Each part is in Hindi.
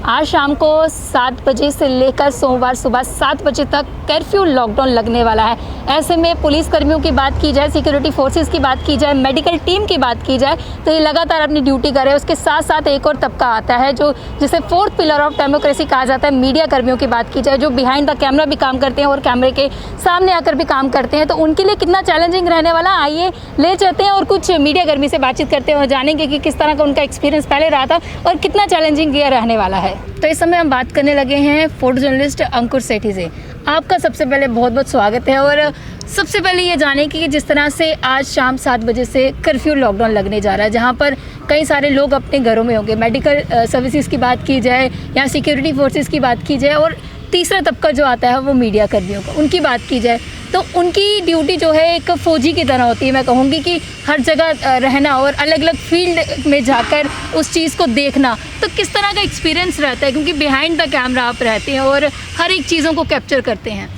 आज शाम को 7 बजे से लेकर सोमवार सुबह 7 बजे तक कर्फ्यू लॉकडाउन लगने वाला है। ऐसे में पुलिस कर्मियों की बात की जाए, सिक्योरिटी फोर्सेस की बात की जाए, मेडिकल टीम की बात की जाए तो ये लगातार अपनी ड्यूटी कर रहे हैं। उसके साथ साथ एक और तबका आता है जो जिसे फोर्थ पिलर ऑफ डेमोक्रेसी कहा जाता है। मीडिया कर्मियों की बात की जाए जो बिहाइंड द कैमरा भी काम करते हैं और कैमरे के सामने आकर भी काम करते हैं, तो उनके लिए कितना चैलेंजिंग रहने वाला, आइए ले चलते हैं और कुछ मीडिया कर्मी से बातचीत करते हैं और जानेंगे कि किस तरह का उनका एक्सपीरियंस पहले रहा था और कितना चैलेंजिंग ये रहने वाला है। तो इस समय हम बात करने लगे हैं फोटो जर्नलिस्ट अंकुर सेठी से। आपका सबसे पहले बहुत बहुत स्वागत है और सबसे पहले ये जाने कि जिस तरह से आज शाम 7 बजे से कर्फ्यू लॉकडाउन लगने जा रहा है, जहाँ पर कई सारे लोग अपने घरों में होंगे, मेडिकल सर्विसेज की बात की जाए या सिक्योरिटी फोर्सेस की बात की जाए और तीसरा तबका जो आता है वो मीडिया कर्मियों का, उनकी बात की जाए तो उनकी ड्यूटी जो है एक फ़ौजी की तरह होती है। मैं कहूँगी कि हर जगह रहना और अलग अलग फील्ड में जाकर उस चीज़ को देखना, तो किस तरह का एक्सपीरियंस रहता है, क्योंकि बिहाइंड द कैमरा आप रहते हैं और हर एक चीज़ों को कैप्चर करते हैं।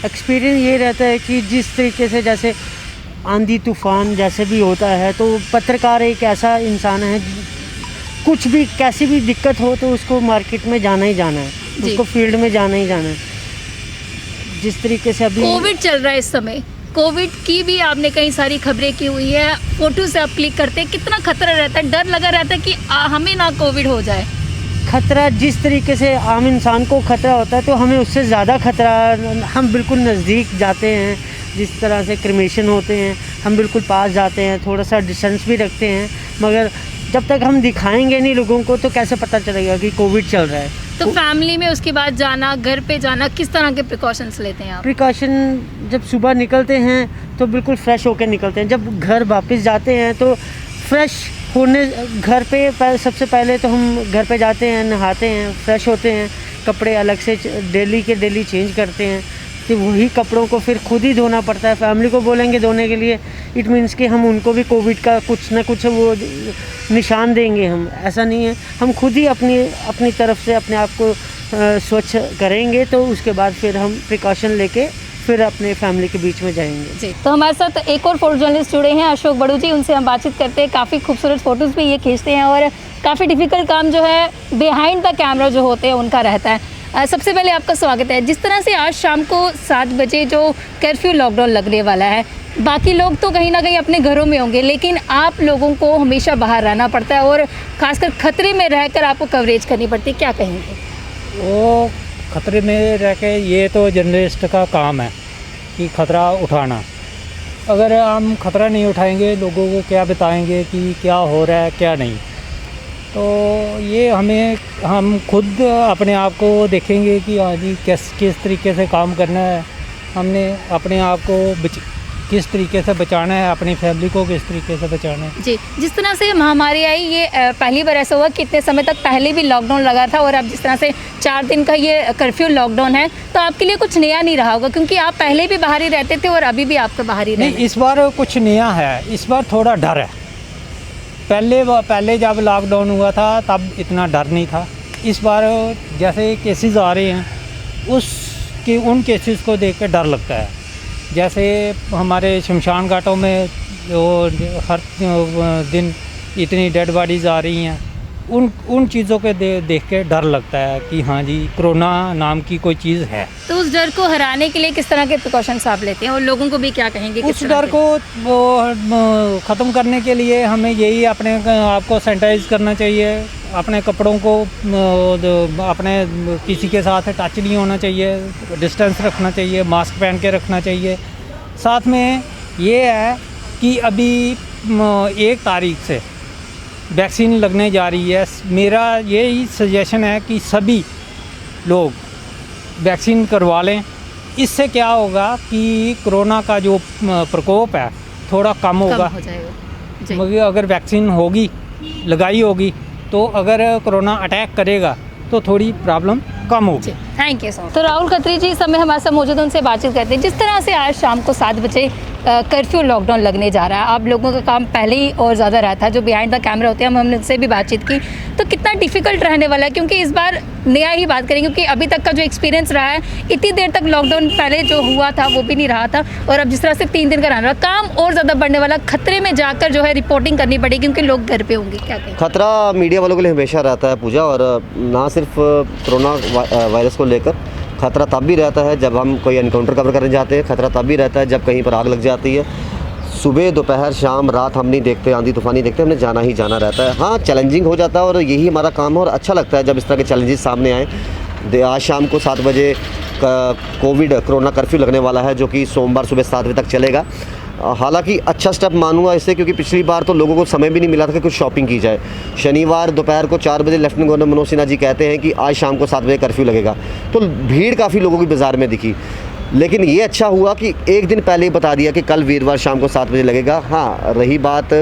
एक्सपीरियंस ये रहता है कि जिस तरीके से जैसे आंधी तूफान जैसे भी होता है, तो पत्रकार एक ऐसा इंसान है, कुछ भी कैसी भी दिक्कत हो तो उसको मार्केट में जाना ही जाना है, उसको फील्ड में जाना ही जाना है। जिस तरीके से अभी कोविड चल रहा है, इस समय कोविड की भी आपने कई सारी खबरें की हुई है, फोटो से आप क्लिक करते हैं, कितना खतरा रहता है, डर लगा रहता है कि हमें ना कोविड हो जाए। खतरा जिस तरीके से आम इंसान को खतरा होता है तो हमें उससे ज़्यादा खतरा, हम बिल्कुल नज़दीक जाते हैं। जिस तरह से क्रिमेशन होते हैं हम बिल्कुल पास जाते हैं, थोड़ा सा डिस्टेंस भी रखते हैं, मगर जब तक हम दिखाएंगे नहीं लोगों को तो कैसे पता चलेगा कि कोविड चल रहा है। तो फैमिली में उसके बाद जाना, घर पे जाना, किस तरह के प्रिकॉशंस लेते हैं आप? प्रिकॉशन जब सुबह निकलते हैं तो बिल्कुल फ्रेश होकर निकलते हैं, जब घर वापस जाते हैं तो फ्रेश होने, घर पे सबसे पहले तो हम घर पे जाते हैं, नहाते हैं, फ्रेश होते हैं, कपड़े अलग से डेली के डेली चेंज करते हैं, तो वही कपड़ों को फिर खुद ही धोना पड़ता है। फैमिली को बोलेंगे धोने के लिए, इट मीन्स कि हम उनको भी कोविड का कुछ ना कुछ वो निशान देंगे। हम ऐसा नहीं है, हम खुद ही अपनी तरफ से अपने आप को स्वच्छ करेंगे, तो उसके बाद फिर हम प्रिकॉशन लेके फिर अपने फैमिली के बीच में जाएंगे। जी, तो हमारे साथ एक और फोटो जर्नलिस्ट जुड़े हैं, अशोक बड़ू जी, उनसे हम बातचीत करते हैं। काफ़ी खूबसूरत फ़ोटोज़ भी ये खींचते हैं और काफ़ी डिफ़िकल्ट काम जो है बिहाइंड द कैमरा जो होते हैं उनका रहता है। सबसे पहले आपका स्वागत है। जिस तरह से आज शाम को 7 बजे जो कर्फ्यू लॉकडाउन लगने वाला है, बाकी लोग तो कहीं ना कहीं अपने घरों में होंगे, लेकिन आप लोगों को हमेशा बाहर रहना पड़ता है और ख़ासकर ख़तरे में रहकर आपको कवरेज करनी पड़ती है, क्या कहेंगे? वो ख़तरे में रह के, ये तो जर्नलिस्ट का काम है कि ख़तरा उठाना। अगर हम ख़तरा नहीं उठाएंगे लोगों को क्या बताएंगे कि क्या हो रहा है क्या नहीं, तो ये हम खुद अपने आप को देखेंगे कि हाँ जी किस तरीके से काम करना है, हमने अपने आप को किस तरीके से बचाना है, अपनी फैमिली को किस तरीके से बचाना है। जी, जिस तरह से महामारी आई, ये पहली बार ऐसा हुआ कि इतने समय तक पहले भी लॉकडाउन लगा था और अब जिस तरह से 4 दिन का ये कर्फ्यू लॉकडाउन है, तो आपके लिए कुछ नया नहीं रहा होगा, क्योंकि आप पहले भी बाहर ही रहते थे और अभी भी आपका बाहर ही नहीं, इस बार कुछ नया है, इस बार थोड़ा डर है। पहले जब लॉकडाउन हुआ था तब इतना डर नहीं था। इस बार जैसे केसेस आ रहे हैं उन केसेस को देख कर डर लगता है। जैसे हमारे शमशान घाटों में जो हर दिन इतनी डेड बॉडीज़ आ रही हैं, उन चीज़ों के देख के डर लगता है कि हाँ जी कोरोना नाम की कोई चीज़ है। तो उस डर को हराने के लिए किस तरह के प्रिकॉशंस आप लेते हैं और लोगों को भी क्या कहेंगे? उस डर को ख़त्म करने के लिए हमें यही अपने आप को सैनिटाइज करना चाहिए, अपने कपड़ों को अपने किसी के साथ टच नहीं होना चाहिए, डिस्टेंस रखना चाहिए, मास्क पहन के रखना चाहिए। साथ में ये है कि अभी 1 तारीख से वैक्सीन लगने जा रही है। मेरा यही सजेशन है कि सभी लोग वैक्सीन करवा लें। इससे क्या होगा कि कोरोना का जो प्रकोप है थोड़ा कम होगा। मगर अगर वैक्सीन होगी, लगाई होगी, तो अगर कोरोना अटैक करेगा तो थोड़ी प्रॉब्लम कम होगी। Thank you sir. तो राहुल खत्री जी इस समय हमारे साथ मौजूद, उनसे बातचीत करते हैं। जिस तरह से आज शाम को 7 बजे कर्फ्यू लॉकडाउन लगने जा रहा है। आप लोगों का काम पहले ही और ज़्यादा रहता है, जो बिहाइंड द कैमरा होते हैं, हमने उनसे भी बातचीत की, तो कितना डिफ़िकल्ट रहने वाला है, क्योंकि इस बार नया ही बात करेंगे, क्योंकि अभी तक का जो एक्सपीरियंस रहा है, इतनी देर तक लॉकडाउन पहले जो हुआ था वो भी नहीं रहा था, और अब जिस तरह से 3 दिन का रहने वाला, काम और ज़्यादा बढ़ने वाला, खतरे में जाकर जो है रिपोर्टिंग करनी पड़ेगी क्योंकि लोग घर पे होंगे। क्या कहें? खतरा मीडिया वालों के लिए हमेशा रहता है पूजा, और ना सिर्फ कोरोना वायरस को लेकर खतरा तब भी रहता है जब हम कोई एनकाउंटर कवर करने जाते हैं, खतरा तब भी रहता है जब कहीं पर आग लग जाती है। सुबह दोपहर शाम रात हम नहीं देखते, आंधी तूफान नहीं देखते, हमने जाना ही जाना रहता है। हाँ, चैलेंजिंग हो जाता है और यही हमारा काम है, और अच्छा लगता है जब इस तरह के चैलेंजेस सामने आए। आज शाम को 7 बजे कोरोना कर्फ्यू लगने वाला है, जो कि सोमवार सुबह 7 बजे तक चलेगा। हालांकि अच्छा स्टेप मानूंगा इससे, क्योंकि पिछली बार तो लोगों को समय भी नहीं मिला था कि कुछ शॉपिंग की जाए। शनिवार दोपहर को 4 बजे लेफ्टिनेंट गवर्नर मनोज सिन्हा जी कहते हैं कि आज शाम को 7 बजे कर्फ्यू लगेगा, तो भीड़ काफ़ी लोगों की बाज़ार में दिखी। लेकिन ये अच्छा हुआ कि एक दिन पहले ही बता दिया कि कल वीरवार शाम को 7 बजे लगेगा। हाँ, रही बात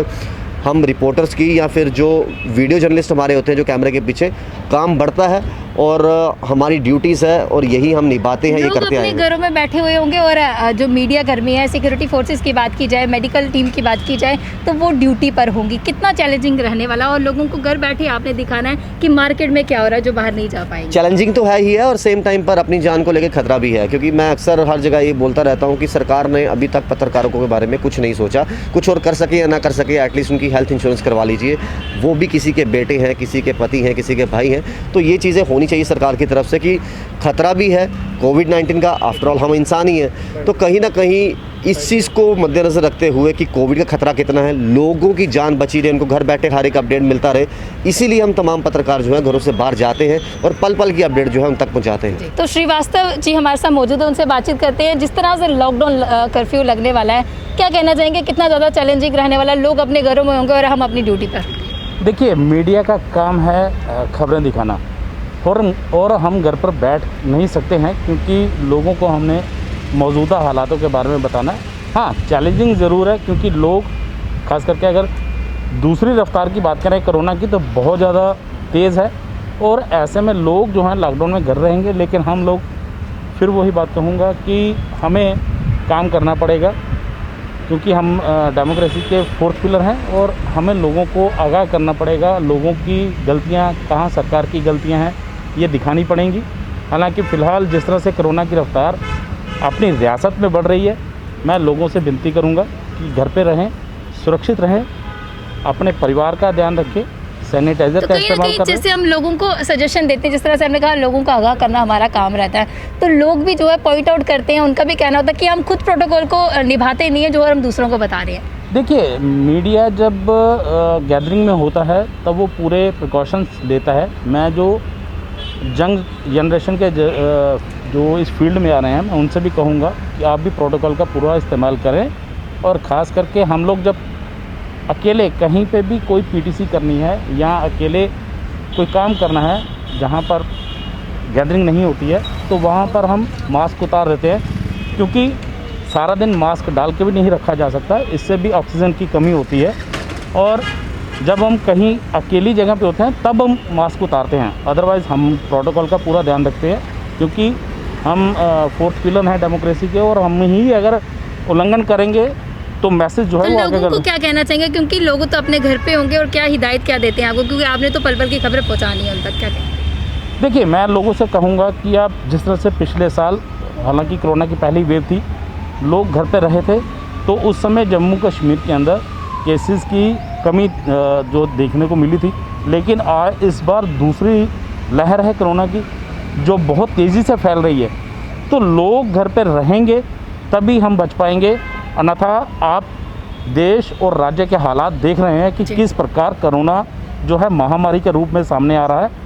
हम रिपोर्टर्स की या फिर जो वीडियो जर्नलिस्ट हमारे होते हैं जो कैमरे के पीछे, काम बढ़ता है और हमारी ड्यूटीज़ है और यही हम निभाते हैं, ये करते आए हैं। घरों में बैठे हुए होंगे, और जो मीडिया कर्मी है, सिक्योरिटी फोर्सेस की बात की जाए, मेडिकल टीम की बात की जाए, तो वो ड्यूटी पर होंगी। कितना चैलेंजिंग रहने वाला, और लोगों को घर बैठे आपने दिखाना है कि मार्केट में क्या हो रहा है, जो बाहर नहीं जा पाएंगे। चैलेंजिंग तो है ही है, और सेम टाइम पर अपनी जान को लेकर खतरा भी है, क्योंकि मैं अक्सर हर जगह ये बोलता रहता हूँ कि सरकार ने अभी तक पत्रकारों के बारे में कुछ नहीं सोचा। कुछ और कर सके या ना कर सके, एटलीस्ट उनकी हेल्थ इंश्योरेंस करवा लीजिए। वो भी किसी के बेटे हैं, किसी के पति हैं, किसी के भाई हैं, तो ये चीज़ें होनी चाहिए सरकार की तरफ से कि खतरा भी है कोविड-19 का, आफ्टर ऑल हम इंसान ही हैं। तो कहीं ना कहीं इस चीज़ को मद्देनज़र रखते हुए कि कोविड का खतरा कितना है, लोगों की जान बची रहे, उनको घर बैठे हर एक अपडेट मिलता रहे, इसीलिए हम तमाम पत्रकार जो हैं घरों से बाहर जाते हैं और पल पल की अपडेट जो है उन तक पहुंचाते हैं। तो श्रीवास्तव जी हमारे साथ मौजूद है, उनसे बातचीत करते हैं। जिस तरह से लॉकडाउन कर्फ्यू लगने वाला है, क्या कहना चाहेंगे, कितना ज़्यादा चैलेंजिंग रहने वाला है? लोग अपने घरों में होंगे और हम अपनी ड्यूटी पर। देखिए, मीडिया का काम है खबरें दिखाना, और हम घर पर बैठ नहीं सकते हैं, क्योंकि लोगों को हमने मौजूदा हालातों के बारे में बताना है। हाँ, चैलेंजिंग ज़रूर है, क्योंकि लोग खास करके अगर दूसरी रफ्तार की बात करें कोरोना की, तो बहुत ज़्यादा तेज़ है, और ऐसे में लोग जो हैं लॉकडाउन में घर रहेंगे। लेकिन हम लोग, फिर वही बात कहूँगा कि हमें काम करना पड़ेगा, क्योंकि हम डेमोक्रेसी के 4th पिलर हैं, और हमें लोगों को आगाह करना पड़ेगा। लोगों की गलतियाँ कहाँ सरकार की गलतियाँ हैं, ये दिखानी पड़ेंगी। हालांकि फ़िलहाल जिस तरह से कोरोना की रफ्तार अपनी रियासत में बढ़ रही है, मैं लोगों से विनती करूंगा कि घर पे रहें, सुरक्षित रहें, अपने परिवार का ध्यान रखें, सैनिटाइज़र का इस्तेमाल करें। जैसे हम लोगों को सजेशन देते हैं, जिस तरह से हमने कहा लोगों को आगाह करना हमारा काम रहता है, तो लोग भी जो है पॉइंट आउट करते हैं, उनका भी कहना होता है कि हम खुद प्रोटोकॉल को निभाते नहीं है, जो हम दूसरों को बता रहे हैं। देखिए, मीडिया जब गैदरिंग में होता है तब वो पूरे प्रिकॉशंस लेता है। मैं जो यंग जनरेशन के जो इस फील्ड में आ रहे हैं, मैं उनसे भी कहूँगा कि आप भी प्रोटोकॉल का पूरा इस्तेमाल करें। और ख़ास करके हम लोग जब अकेले कहीं पे भी कोई पीटीसी करनी है या अकेले कोई काम करना है जहाँ पर गैदरिंग नहीं होती है, तो वहाँ पर हम मास्क उतार देते हैं, क्योंकि सारा दिन मास्क डाल के भी नहीं रखा जा सकता, इससे भी ऑक्सीजन की कमी होती है। और जब हम कहीं अकेली जगह पे होते हैं तब हम मास्क उतारते हैं, अदरवाइज़ हम प्रोटोकॉल का पूरा ध्यान रखते हैं, क्योंकि हम 4th पिलर हैं डेमोक्रेसी के, और हम ही अगर उल्लंघन करेंगे तो मैसेज जो है वो आगे लोगों को क्या कहना चाहेंगे, क्योंकि लोग तो अपने घर पे होंगे, और क्या हिदायत क्या देते हैं आपको, क्योंकि आपने तो पल पल की खबरें पहुंचानी है उन तक, क्या कहें? देखिए, मैं लोगों से कहूँगा कि आप जिस तरह से पिछले साल, हालांकि कोरोना की पहली वेव थी, लोग घर पे रहे थे, तो उस समय जम्मू कश्मीर के अंदर केसेस की कमी जो देखने को मिली थी। लेकिन आज इस बार दूसरी लहर है कोरोना की, जो बहुत तेज़ी से फैल रही है, तो लोग घर पर रहेंगे तभी हम बच पाएंगे। अन्यथा आप देश और राज्य के हालात देख रहे हैं कि किस प्रकार कोरोना जो है महामारी के रूप में सामने आ रहा है।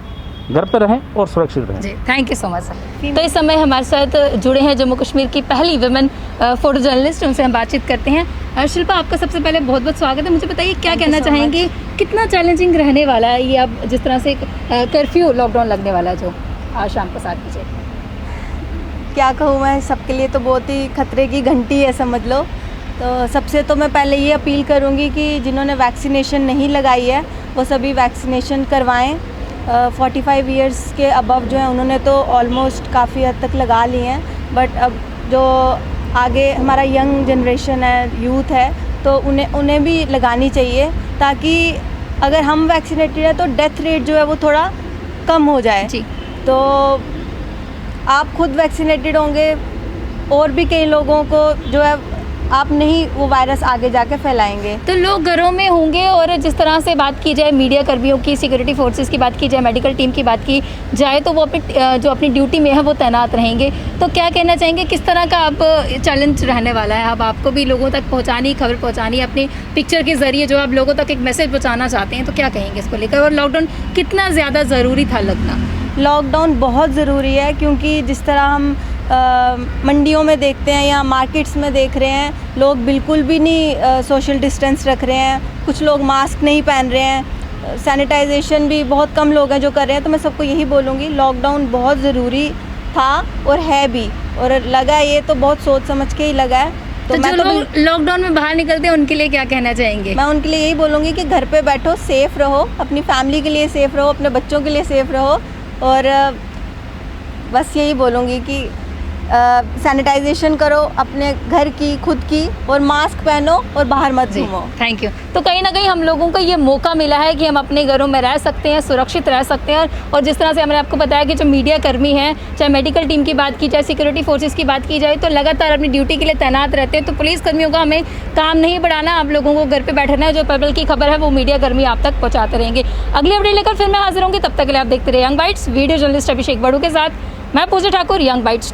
घर पे रहें और सुरक्षित रहें। जी, thank you so much sir. तो इस समय हमारे साथ जुड़े हैं जम्मू कश्मीर की पहली वुमेन फोटो जर्नलिस्ट, उनसे हम बातचीत करते हैं। शिल्पा, आपका सबसे पहले बहुत बहुत स्वागत है। मुझे बताइए, क्या कहना चाहेंगे, कितना चैलेंजिंग रहने वाला है ये, अब जिस तरह से कर्फ्यू लॉकडाउन लगने वाला है जो आज शाम को 7 बजे? क्या कहूँ मैं, सबके लिए तो बहुत ही खतरे की घंटी है समझ लो। तो सबसे तो मैं पहले ये अपील करूँगी कि जिन्होंने वैक्सीनेशन नहीं लगाई है वो सभी वैक्सीनेशन करवाएं। 45 इयर्स के अबव जो है उन्होंने तो ऑलमोस्ट काफ़ी हद तक लगा ली हैं, बट अब जो आगे हमारा यंग जनरेशन है, यूथ है, तो उन्हें भी लगानी चाहिए, ताकि अगर हम वैक्सीनेटेड है तो डेथ रेट जो है वो थोड़ा कम हो जाए। जी। तो आप खुद वैक्सीनेटेड होंगे, और भी कई लोगों को जो है आप नहीं वो वायरस आगे जाके फैलाएंगे। तो लोग घरों में होंगे, और जिस तरह से बात की जाए मीडिया कर्मियों की, सिक्योरिटी फोर्सेस की बात की जाए, मेडिकल टीम की बात की जाए, तो वो अपनी ड्यूटी में है वो तैनात रहेंगे। तो क्या कहना चाहेंगे, किस तरह का अब चैलेंज रहने वाला है? अब आपको भी लोगों तक पहुंचानी, खबर पहुंचानी, अपनी पिक्चर के ज़रिए जो आप लोगों तक एक मैसेज पहुँचाना चाहते हैं, तो क्या कहेंगे इसको लेकर? और लॉकडाउन कितना ज़्यादा ज़रूरी था लगना? लॉकडाउन बहुत ज़रूरी है, क्योंकि जिस तरह हम मंडियों में देखते हैं या मार्केट्स में देख रहे हैं, लोग बिल्कुल भी नहीं सोशल डिस्टेंस रख रहे हैं, कुछ लोग मास्क नहीं पहन रहे हैं, सैनिटाइजेशन भी बहुत कम लोग हैं जो कर रहे हैं। तो मैं सबको यही बोलूँगी, लॉकडाउन बहुत ज़रूरी था और है भी, और लगा ये तो बहुत सोच समझ के ही लगा है। तो मैं जो लोग लॉकडाउन में बाहर निकलते हैं उनके लिए क्या कहना चाहेंगे? मैं उनके लिए यही बोलूँगी कि घर पे बैठो, सेफ़ रहो, अपनी फैमिली के लिए सेफ़ रहो, अपने बच्चों के लिए सेफ़ रहो, और बस यही बोलूँगी कि सैनिटाइजेशन करो अपने घर की, खुद की, और मास्क पहनो और बाहर मत घूमो। Thank you. तो कहीं ना कहीं हम लोगों को ये मौका मिला है कि हम अपने घरों में रह सकते हैं, सुरक्षित रह सकते हैं। और जिस तरह से हमने आपको बताया कि जो मीडिया कर्मी हैं, चाहे मेडिकल टीम की बात की जाए, सिक्योरिटी फोर्सेस की बात की जाए, तो लगातार अपनी ड्यूटी के लिए तैनात रहते हैं। तो पुलिस कर्मियों का हमें काम नहीं बढ़ाना, आप लोगों को घर पर बैठना है। जो पब्लिक की खबर है वो मीडिया कर्मी आप तक पहुँचाते रहेंगे। अगली अपडेट लेकर फिर मैं हाजिर होंगी, तब तक के लिए आप देखते रहे यंग बाइट्स। वीडियो जर्नलिस्ट अभिषेक बड़ू के साथ मैं पूजा ठाकुर, यंग बाइट्स।